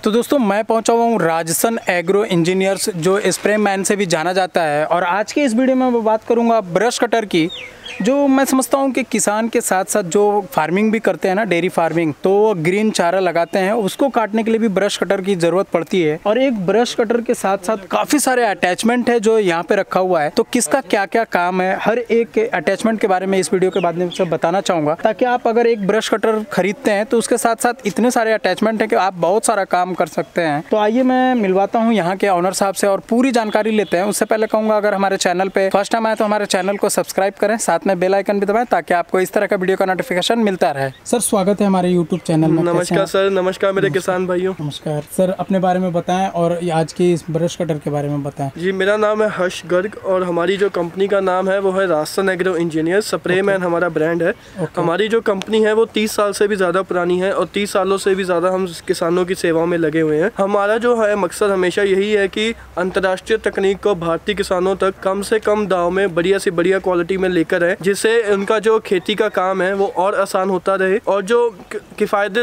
तो दोस्तों मैं पहुंचा हुआ हूँ राजसन एग्रो इंजीनियर्स, जो स्प्रे मैन से भी जाना जाता है। और आज के इस वीडियो में मैं बात करूंगा ब्रश कटर की, जो मैं समझता हूं कि किसान के साथ साथ जो फार्मिंग भी करते हैं ना, डेयरी फार्मिंग, तो वो ग्रीन चारा लगाते हैं, उसको काटने के लिए भी ब्रश कटर की ज़रूरत पड़ती है। और एक ब्रश कटर के साथ साथ काफ़ी सारे अटैचमेंट है जो यहाँ पे रखा हुआ है। तो किसका क्या क्या काम है, हर एक अटैचमेंट के बारे में इस वीडियो के बाद में बताना चाहूँगा, ताकि आप अगर एक ब्रश कटर खरीदते हैं तो उसके साथ साथ इतने सारे अटैचमेंट है कि आप बहुत सारा काम कर सकते हैं। तो आइए मैं मिलवाता हूँ यहाँ के ऑनर साहब से और पूरी जानकारी लेते हैं। उससे पहले कहूँगा, अगर हमारे चैनल पे फर्स्ट टाइम आए तो हमारे चैनल को सब्सक्राइब करें, साथ में बेल आइकन भी दबाएं ताकि आपको इस तरह का वीडियो का नोटिफिकेशन मिलता रहे। सर स्वागत है हमारे यूट्यूब चैनल में। नमस्कार सर। नमस्कार मेरे किसान भाइयों। नमस्कार सर, अपने बारे में बताएं और आज की इस ब्रश कटर के बारे में बताएं। जी, मेरा नाम है हर्ष गर्ग और हमारी जो कंपनी का नाम है वो है राजसन एग्रो इंजीनियर। स्प्रे मैन हमारा ब्रांड है। हमारी जो कंपनी है वो 30 साल से भी ज़्यादा पुरानी है और 30 सालों से भी ज़्यादा हम किसानों की सेवाओं में लगे हुए हैं। हमारा जो है मकसद हमेशा यही है कि अंतर्राष्ट्रीय तकनीक को भारतीय किसानों तक कम से कम दाव में बढ़िया से बढ़िया क्वालिटी में लेकर आए, जिससे उनका जो खेती का काम है वो और आसान होता रहे और जो किफ़ायती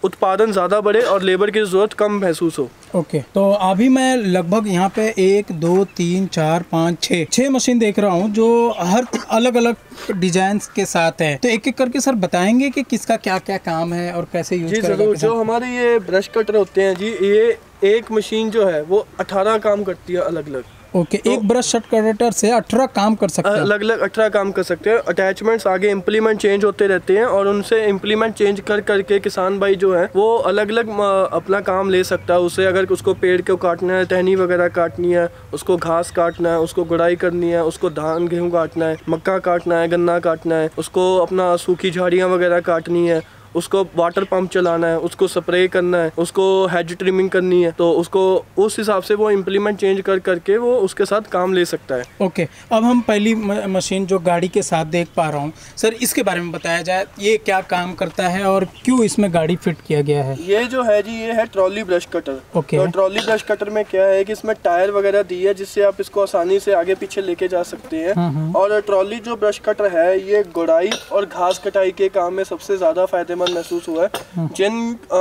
उत्पादन ज़्यादा बढ़े और लेबर की ज़रूरत कम महसूस हो। ओके, तो अभी मैं लगभग यहाँ पे 1 2 3 4 5 6 मशीन देख रहा हूँ जो हर अलग अलग डिजाइन के साथ है। तो एक एक करके सर बताएंगे कि किसका क्या क्या काम है और कैसे यूज करेगा। जरूर। जो हमारे ये ब्रश कटर होते हैं जी, ये एक मशीन जो है वो 18 काम करती है अलग अलग। ओके, तो एक ब्रश कटर से 18 काम कर सकते हैं। अलग अलग 18 काम कर सकते हैं। अटैचमेंट्स आगे इम्प्लीमेंट चेंज होते रहते हैं और उनसे इम्प्लीमेंट चेंज कर करके किसान भाई जो है वो अलग अलग अपना काम ले सकता है। उसे अगर उसको पेड़ को काटना है, टहनी वगैरह काटनी है, उसको घास काटना है, उसको गुड़ाई करनी है, उसको धान गेहूँ काटना है, मक्का काटना है, गन्ना काटना है, उसको अपना सूखी झाड़ियाँ वगैरह काटनी है, उसको वाटर पंप चलाना है, उसको स्प्रे करना है, उसको हेज ट्रिमिंग करनी है, तो उसको उस हिसाब से वो इम्प्लीमेंट चेंज कर करके वो उसके साथ काम ले सकता है। ओके, अब हम पहली मशीन जो गाड़ी के साथ देख पा रहा हूँ सर, इसके बारे में बताया जाए, ये क्या काम करता है और क्यों इसमें गाड़ी फिट किया गया है। ये जो है जी, ये है ट्रॉली ब्रश कटर। ओके, तो ट्रॉली ब्रश कटर में क्या है कि इसमें टायर वगैरह दी है जिससे आप इसको आसानी से आगे पीछे लेके जा सकते हैं। और ट्रॉली जो ब्रश कटर है ये गुड़ाई और घास कटाई के काम में सबसे ज्यादा फायदेमंद महसूस हुआ है। जिन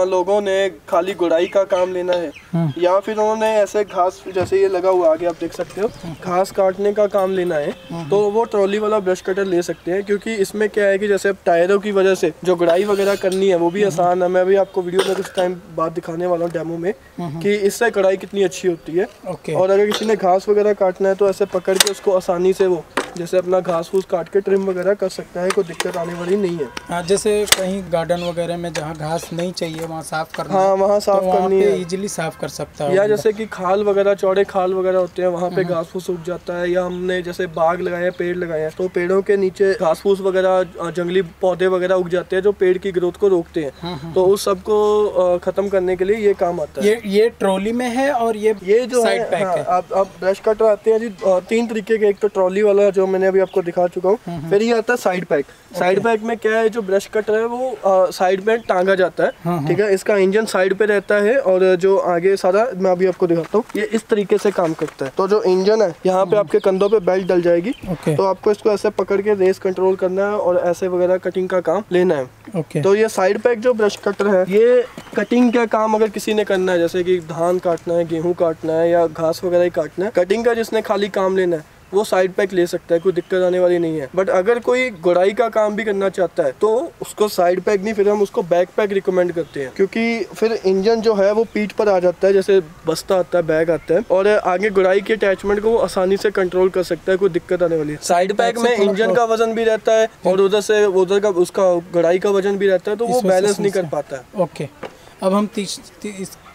लोगों ने खाली गुड़ाई का काम लेना है या फिर उन्होंने ऐसे घास, जैसे ये लगा हुआ आगे आप देख सकते हो, घास काटने का काम लेना है, तो वो ट्रॉली वाला ब्रश कटर ले सकते हैं। क्योंकि इसमें क्या है कि जैसे टायरों की वजह से जो गुड़ाई वगैरह करनी है वो भी आसान है। मैं अभी आपको वीडियो में कुछ टाइम बाद दिखाने वाला हूँ डेमो में कि इससे गुड़ाई कितनी अच्छी होती है। और अगर किसी ने घास वगैरह काटना है तो ऐसे पकड़ के उसको आसानी से वो जैसे अपना घास फूस काट के ट्रिम वगैरह कर सकता है, कोई दिक्कत आने वाली नहीं है। हाँ, जैसे कहीं गार्डन वगैरह में जहाँ घास नहीं चाहिए वहाँ साफ करना, हाँ वहाँ साफ करनी है, इजीली साफ कर सकता है। या जैसे कि खाल वगैरह, चौड़े खाल वगैरह होते हैं, वहाँ पे घास फूस उग जाता है, या हमने जैसे बाग लगाए हैं, पेड़ लगाए हैं, तो पेड़ों के नीचे घास फूस वगैरह, जंगली पौधे वगैरह उग जाते हैं जो पेड़ की ग्रोथ को रोकते हैं। तो उस सब को खत्म करने के लिए ये काम आता है। ये ट्रॉली में है और ये जो साइड पैक है। आप ब्रश कटर आते हैं जी 3 तरीके के। एक तो ट्रॉली वाला जो मैंने अभी आपको दिखा चुका हूँ, फिर ये आता है साइड पैक। साइड पैक में क्या है, जो ब्रश कटर है वो साइड में टांगा जाता है, ठीक है। इसका इंजन साइड पे रहता है और जो आगे सारा मैं अभी आपको दिखाता हूँ, ये इस तरीके से काम करता है। तो जो इंजन है यहाँ पे आपके कंधों पे बेल्ट डल जाएगी, तो आपको इसको ऐसे पकड़ के रेस कंट्रोल करना है और ऐसे वगैरह कटिंग का काम लेना है। तो ये साइड पैक जो ब्रश कटर है, ये कटिंग का काम अगर किसी ने करना है, जैसे कि धान काटना है, गेहूँ काटना है या घास वगैरह काटना है, कटिंग का जिसने खाली काम लेना है वो साइड पैक ले सकता है, कोई दिक्कत आने वाली नहीं है। बट अगर कोई गुड़ाई का काम भी करना चाहता है तो उसको साइड पैक नहीं, फिर हम उसको बैक पैक रिकमेंड करते हैं। क्योंकि फिर इंजन जो है वो पीठ पर आ जाता है, जैसे बस्ता आता है, बैग आता है, और आगे गुड़ाई के अटैचमेंट को वो आसानी से कंट्रोल कर सकता है, कोई दिक्कत आने वाली है। साइड पैक में इंजन का वजन भी रहता है और उधर का उसका गुड़ाई का वजन भी रहता है, तो वो बैलेंस नहीं कर पाता है। ओके, अब हम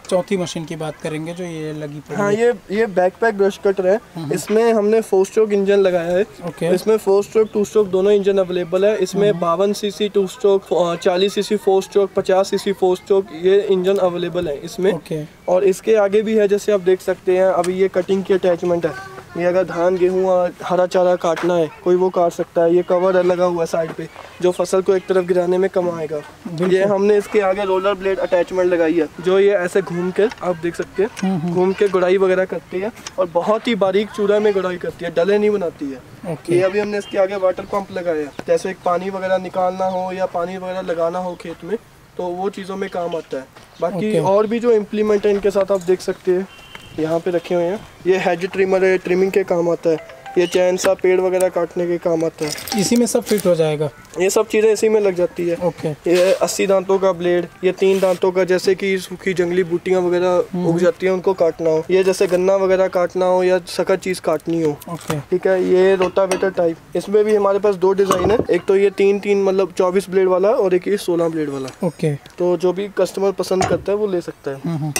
चौथी मशीन की बात करेंगे जो ये लगी पड़ी। हाँ, ये बैकपैक ब्रश कटर है। इसमें हमने 4 स्ट्रोक इंजन लगाया है। इसमें 4 स्ट्रोक 2 स्ट्रोक दोनों इंजन अवेलेबल है। इसमें 52 CC 2 stroke, 40 CC 4 stroke, 50 CC 4 stroke, ये इंजन अवेलेबल है इसमें। और इसके आगे भी है, जैसे आप देख सकते हैं, अभी ये कटिंग की अटैचमेंट है। ये अगर धान गेहूँ हरा चारा काटना है कोई वो काट सकता है। ये कवर लगा हुआ है साइड पे जो फसल को एक तरफ गिराने में कम आएगा। ये हमने इसके आगे रोलर ब्लेड अटैचमेंट लगाई है जो ये ऐसे घूम के आप देख सकते हैं, घूम के गुड़ाई वगैरह करती है और बहुत ही बारीक चूड़ा में गुड़ाई करती है, डले नहीं बनाती है। ये अभी हमने इसके आगे वाटर पंप लगाया है, जैसे पानी वगैरह निकालना हो या पानी वगैरह लगाना हो खेत में तो वो चीज़ों में काम आता है। बाकी और भी जो इम्प्लीमेंट है इनके साथ आप देख सकते हैं, यहाँ पे रखे हुए हैं। ये हेज ट्रिमर है, ट्रिमिंग के काम आता है। ये चैन सा पेड़ वगैरह काटने के काम आता है। इसी में सब फिट हो जाएगा, ये सब चीज़ें इसी में लग जाती है। ओके। ये 80 दांतों का ब्लेड, ये 3 दांतों का, जैसे कि सूखी जंगली बूटियां वगैरह उग जाती हैं उनको काटना हो, ये जैसे गन्ना वगैरह काटना हो या सख्त चीज़ काटनी हो। ओके। ठीक है। ये रोटावेटर टाइप, इसमें भी हमारे पास 2 डिज़ाइन है। एक तो ये 3 मतलब 24 ब्लेड वाला और एक ये 16 ब्लेड वाला। ओके। तो जो भी कस्टमर पसंद करता है वो ले सकता है।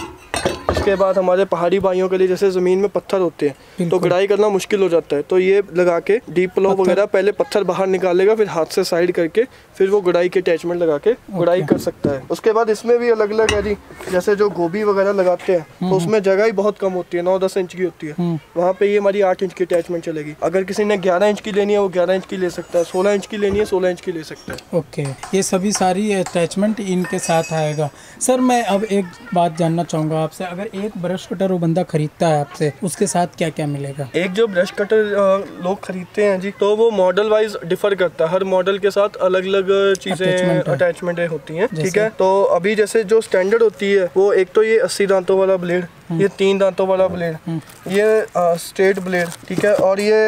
उसके बाद हमारे पहाड़ी भाइयों के लिए जैसे ज़मीन में पत्थर होते हैं तो गुड़ाई करना मुश्किल हो जाता है, तो ये लगा के डीप प्लो वगैरह पहले पत्थर बाहर निकालेगा, फिर हाथ से साइड करके फिर वो गुड़ाई के अटैचमेंट लगा के गुड़ाई कर सकता है। उसके बाद इसमें भी अलग अलग है जी, जैसे जो गोभी वगैरह लगाते हैं तो उसमें जगह ही बहुत कम होती है, 9-10 इंच की होती है। वहाँ पे ये हमारी 8 इंच की अटैचमेंट चलेगी। अगर किसी ने 11 इंच की लेनी है वो 11 इंच की ले सकता है, 16 इंच की लेनी है 16 इंच की ले सकता है। ओके। ये सभी सारी अटैचमेंट इनके साथ आएगा। सर मैं अब एक बात जानना चाहूँगा आपसे, अगर एक ब्रश कटर वो बंदा खरीदता है आपसे, उसके साथ क्या क्या मिलेगा? एक जो ब्रश कटर लोग खरीदते हैं जी, तो वो मॉडल वाइज डिफर करता है। हर मॉडल के साथ अलग अलग चीजें अटैचमेंट होती हैं। ठीक है। तो अभी जैसे जो स्टैंडर्ड होती है वो एक तो ये 80 दांतों वाला ब्लेड, ये 3 दांतों वाला ब्लेड, ये स्ट्रेट ब्लेड, ठीक है, और ये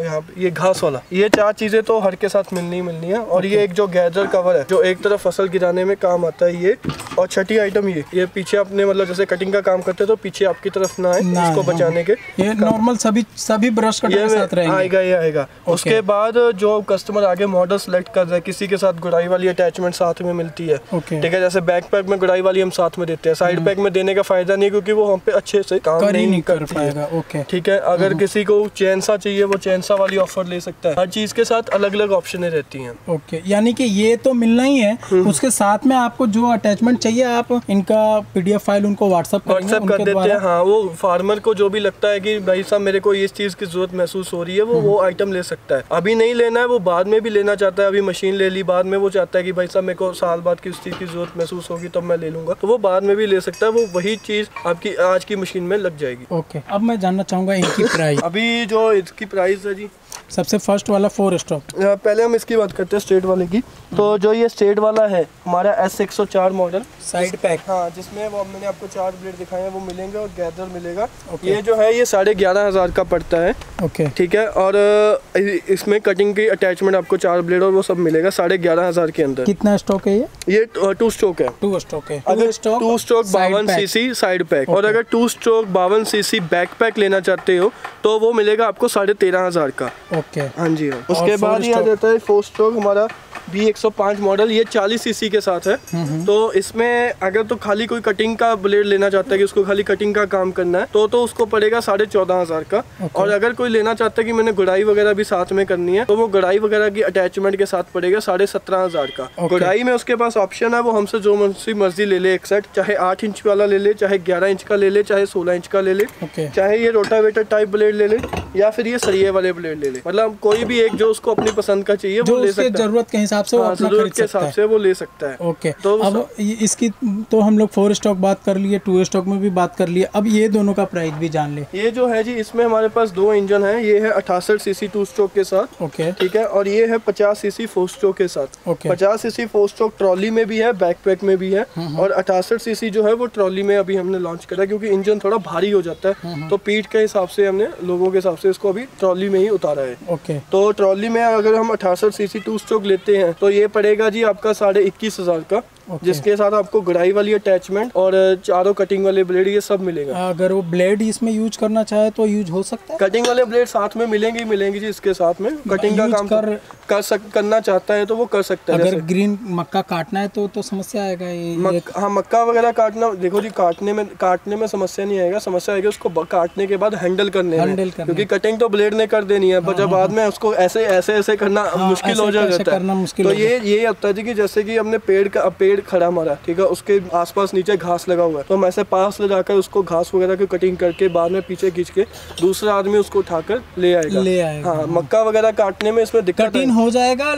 यहाँ ये घास वाला, ये 4 चीजें तो हर के साथ मिलनी है। और ये एक जो गैदर कवर है जो एक तरफ फसल गिराने में काम आता है ये, और छठी आइटम ये पीछे अपने मतलब जैसे कटिंग का काम करते हैं तो पीछे आपकी तरफ ना आए इसको बचाने के, ये नॉर्मल सभी ब्रश कटर के साथ रहेंगे। आएगा ये आएगा। उसके बाद जो कस्टमर आगे मॉडल सेलेक्ट कर रहा है, किसी के साथ गुड़ाई वाली अटैचमेंट साथ में मिलती है। ठीक है। जैसे बैक पैक में गुड़ाई वाली हम साथ में देते हैं, साइड पैक में देने का फायदा नहीं क्योंकि वो हम पे अच्छे से काम नहीं कर पाएगा। ओके। ठीक है। अगर किसी को चैन सा चाहिए वो चैन सा वाली ऑफर ले सकता है। हर चीज के साथ अलग अलग ऑप्शन रहती हैं। ओके। यानी कि ये तो मिलना ही है, उसके साथ में आपको जो अटैचमेंट चाहिए आप इनका PDF फाइल उनको व्हाट्सएप कर देते हैं। हाँ, वो फार्मर को जो भी लगता है कि भाई साहब मेरे को इस चीज की जरूरत महसूस हो रही है वो आइटम ले सकता है। अभी नहीं लेना है, वो बाद में भी लेना चाहता है, अभी मशीन ले ली, बाद में वो चाहता है कि भाई साहब मेरे को साल बाद की उस चीज की जरूरत महसूस होगी तब मैं ले लूंगा, तो वो बाद में भी ले सकता है। वो वही चीज आपकी आज की मशीन में लग जाएगी। ओके। अब मैं जानना चाहूंगा इनकी प्राइस। अभी जो इसकी प्राइस है जी, सबसे फर्स्ट वाला 4 स्टॉक, पहले हम इसकी बात करते हैं स्ट्रेट वाले की। तो जो ये स्ट्रेट वाला है हमारा S104 मॉडल साइड पैक, हाँ, जिसमें वो मैंने आपको 4 ब्लेड दिखाए हैं वो मिलेंगे और गैदर मिलेगा। ये जो है ये 11,500 का पड़ता है। ओके। ठीक है। और इसमें कटिंग की अटैचमेंट आपको 4 ब्लेड और वो सब मिलेगा 11,500 के अंदर। कितना स्टॉक है ये? 2 स्ट्रोक है। 2 स्ट्रोक है। अगर 2 स्ट्रोक 52 सीसी साइड पैक, और अगर 2 स्ट्रोक 52 सीसी बैक पैक लेना चाहते हो तो वो मिलेगा आपको 13,500 का। ओके। हाँ जी। हाँ। उसके बाद ये आ जाता है 4 स्ट्रोक हमारा B105 मॉडल, ये 40 सीसी के साथ है। तो इसमें अगर तो खाली कोई कटिंग का ब्लेड लेना चाहता है कि उसको खाली कटिंग का काम करना है तो उसको पड़ेगा 14,500 का। और अगर कोई लेना चाहता है कि मैंने गुड़ाई वगैरह भी साथ में करनी है तो वो गुड़ाई वगैरह की अटैचमेंट के साथ पड़ेगा 17,500 का। गुड़ाई में उसके पास ऑप्शन है, वो हमसे जो मर्जी ले ले एक सेट, चाहे 8 इंच वाला ले ले, चाहे 11 इंच का ले ले, चाहे 16 इंच का ले ले, चाहे ये रोटावेटर टाइप ब्लेड ले ले या फिर ये सरिये वाले ब्लेड ले ले। मतलब कोई भी एक जो उसको अपनी पसंद का चाहिए वो ले सकता है, जरूरत के हिसाब से वो अपना जरूरत के हिसाब से वो ले सकता है। ओके। तो अब इसकी तो हम लोग 4 स्टॉक बात कर लिए, 2 स्टॉक में भी बात कर लिए, अब ये दोनों का प्राइस भी जान ले। ये जो है जी इसमें हमारे पास 2 इंजन है, ये है 68 सीसी 2 स्ट्रोक के साथ। ओके। ठीक है। और ये है 50 सीसी 4 स्ट्रोक के साथ। ओके। 50 सीसी 4 स्ट्रोक ट्रॉली में भी है, बैक पैक में भी है, और 68 सीसी जो है वो ट्रॉली में अभी हमने लॉन्च करा क्योंकि इंजन थोड़ा भारी हो जाता है, तो पीठ के हिसाब से हमने लोगों के हिसाब से इसको अभी ट्रॉली में ही उतारा है। ओके। तो ट्रॉली में अगर हम 68 सीसी 2 स्ट्रोक लेते हैं तो ये पड़ेगा जी आपका 21,500 का, जिसके साथ आपको गुड़ाई वाली अटैचमेंट और चारों कटिंग वाले ब्लेड ये सब मिलेगा। अगर वो ब्लेड इसमें यूज करना चाहे तो यूज हो सकता है। कटिंग वाले ब्लेड साथ में मिलेंगे जी, इसके साथ में कटिंग का काम करना चाहता है तो वो कर सकता है। अगर ग्रीन मक्का काटना है तो समस्या आएगा ये। हाँ, मक्का वगैरह काटना, देखो जी काटने में समस्या नहीं आएगा, समस्या आएगी उसको काटने के बाद हैंडल करने में, क्योंकि कटिंग तो ब्लेड ने कर देनी है, जब बाद में उसको ऐसे करना मुश्किल हो जाता है। तो ये होता है कि जैसे कि हमने पेड़ खड़ा हमारा, ठीक है, उसके आसपास नीचे घास लगा हुआ है तो हम ऐसे पास ले जाकर उसको घास वगैरह की कटिंग करके बाद में पीछे खींच के दूसरा आदमी उसको उठाकर ले आएगा। हाँ, मक्का वगैरह काटने में इसमें दिक्कत हो जाएगा,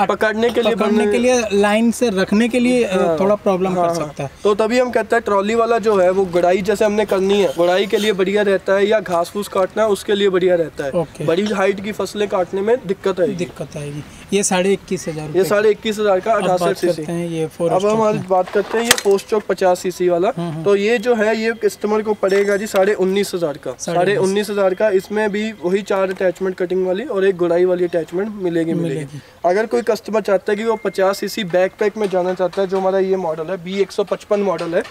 पकड़ने के लिए लाइन से रखने के लिए थोड़ा प्रॉब्लम कर सकता है। तो तभी हम कहते हैं ट्रॉली वाला जो है वो गुड़ाई जैसे हमने करनी है, गुड़ाई के लिए बढ़िया रहता है, या घास फूस काटना है उसके लिए बढ़िया रहता है। बड़ी हाइट की फसलें काटने में दिक्कत आएगी। ये 21,500, ये 21,500 का 68 सीसी। ये अब हम आज बात करते हैं ये 4 स्ट्रोक 50 सीसी वाला। तो ये जो है ये कस्टमर को पड़ेगा जी 19,500 का। 19,500 का। इसमें भी वही 4 अटैचमेंट कटिंग वाली और एक गुड़ाई वाली अटैचमेंट मिलेगी। अगर कोई कस्टमर चाहता है कि वो 50 सीसी बैकपैक में जाना चाहता है, जो हमारा ये मॉडल है B155 मॉडल है,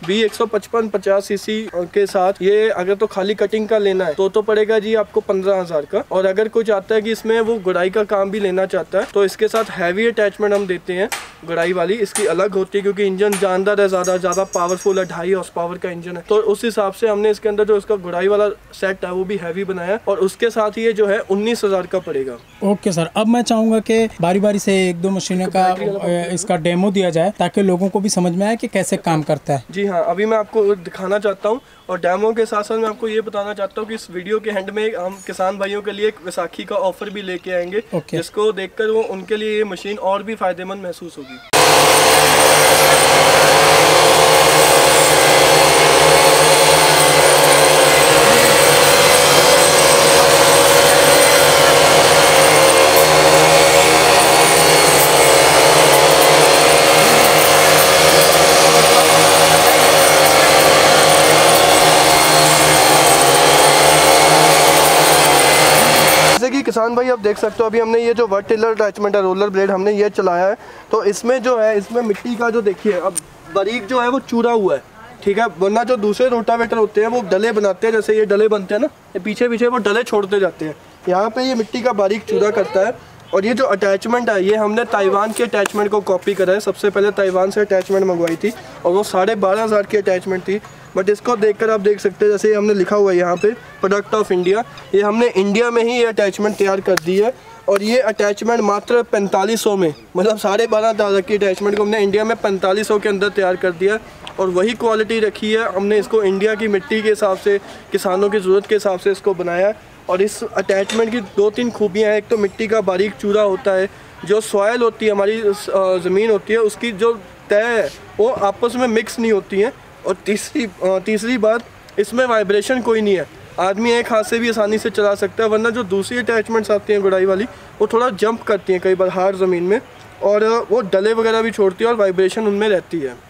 B155 50 सीसी के साथ ये अगर तो खाली कटिंग का लेना है तो पड़ेगा जी आपको 15,000 का। और अगर कोई चाहता है कि इसमें वो गुड़ाई का काम भी लेना चाहता है तो इसके साथ हैवी अटैचमेंट हम देते हैं। गुड़ाई वाली इसकी अलग होती है क्योंकि इंजन जानदार है, ज़्यादा पावरफुल है, 2.5 हॉर्स पावर का इंजन है। तो उस हिसाब से हमने इसके अंदर जो इसका गुड़ाई वाला सेट है वो भी हैवी बनाया और उसके साथ ये जो है 19,000 का पड़ेगा। ओके सर, अब मैं चाहूँगा कि बारी बारी से 1-2 मशीनों का इसका डेमो दिया जाए ताकि लोगों को भी समझ में आए कि कैसे काम करता है। जी हाँ, अभी मैं आपको दिखाना चाहता हूँ और डेमो के साथ साथ मैं आपको ये बताना चाहता हूँ कि इस वीडियो के एंड में हम किसान भाइयों के लिए एक वैसाखी का ऑफर भी लेके आएंगे, जिसको देखकर वो उनके लिए ये मशीन और भी फायदेमंद महसूस होगी। किसान भाई आप देख सकते हो अभी हमने ये जो वर्ड टिलर अटैचमेंट है, रोलर ब्लेड हमने ये चलाया है। तो इसमें जो है इसमें मिट्टी का जो देखिए अब बारीक जो है वो चूरा हुआ है, ठीक है। वरना जो दूसरे रोटावेटर होते हैं वो डले बनाते हैं, जैसे ये डले बनते हैं ना, ये पीछे पीछे वो डले छोड़ते जाते हैं। यहाँ पे ये मिट्टी का बारीक चूरा करता है। और ये जो अटैचमेंट है ये हमने ताइवान के अटैचमेंट को कॉपी करा है। सबसे पहले ताइवान से अटैचमेंट मंगवाई थी और वो 12,500 की अटैचमेंट थी। बट इसको देखकर आप देख सकते हैं जैसे हमने लिखा हुआ है यहाँ पे प्रोडक्ट ऑफ इंडिया, ये हमने इंडिया में ही ये अटैचमेंट तैयार कर दी है। और ये अटैचमेंट मात्र 4500 में, मतलब 12,500 की अटैचमेंट को हमने इंडिया में 4500 के अंदर तैयार कर दिया। और वही क्वालिटी रखी है हमने, इसको इंडिया की मिट्टी के हिसाब से, किसानों की ज़रूरत के हिसाब से इसको बनाया है। और इस अटैचमेंट की 2-3 खूबियाँ हैं। एक तो मिट्टी का बारीक चूरा होता है, जो सॉयल होती है हमारी ज़मीन होती है उसकी जो तय है वो आपस में मिक्स नहीं होती हैं। और तीसरी बात, इसमें वाइब्रेशन कोई नहीं है, आदमी एक हाथ से भी आसानी से चला सकता है। वरना जो दूसरी अटैचमेंट्स आती हैं गुड़ाई वाली वो थोड़ा जंप करती हैं कई बार हार्ड ज़मीन में, और वो डले वगैरह भी छोड़ती है और वाइब्रेशन उनमें रहती है।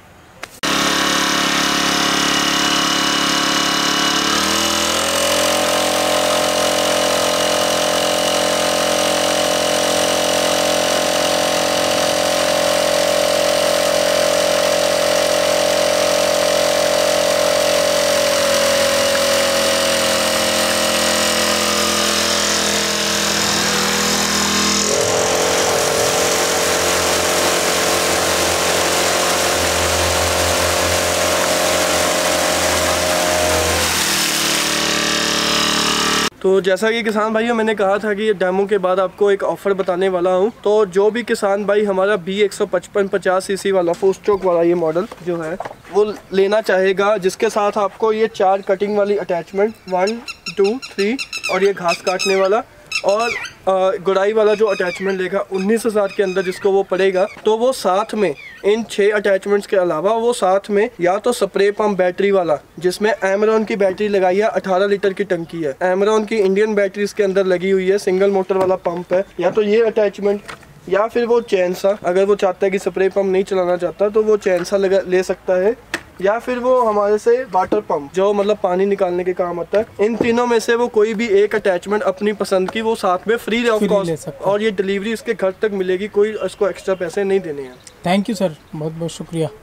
तो जैसा कि किसान भाइयों मैंने कहा था कि ये डेमो के बाद आपको एक ऑफ़र बताने वाला हूँ। तो जो भी किसान भाई हमारा B155 50 सीसी वाला 4 स्ट्रोक वाला ये मॉडल जो है वो लेना चाहेगा, जिसके साथ आपको ये 4 कटिंग वाली अटैचमेंट 1, 2, 3 और ये घास काटने वाला और गुड़ाई वाला जो अटैचमेंट लेगा 19,000 के अंदर जिसको वो पड़ेगा, तो वो साथ में इन 6 अटैचमेंट्स के अलावा वो साथ में या तो स्प्रे पंप बैटरी वाला जिसमें एमरॉन की बैटरी लगाई है, 18 लीटर की टंकी है, एमरॉन की इंडियन बैटरी इसके अंदर लगी हुई है, सिंगल मोटर वाला पंप है, या तो ये अटैचमेंट या फिर वो चैन सा, अगर वो चाहता है कि स्प्रे पंप नहीं चलाना चाहता तो वो चैन सा ले सकता है, या फिर वो हमारे से वाटर पंप जो मतलब पानी निकालने के काम आता है। इन तीनों में से वो कोई भी एक अटैचमेंट अपनी पसंद की वो साथ में फ्री ऑफ कॉस्ट और ये डिलीवरी इसके घर तक मिलेगी, कोई इसको एक्स्ट्रा पैसे नहीं देने हैं। थैंक यू सर, बहुत बहुत शुक्रिया।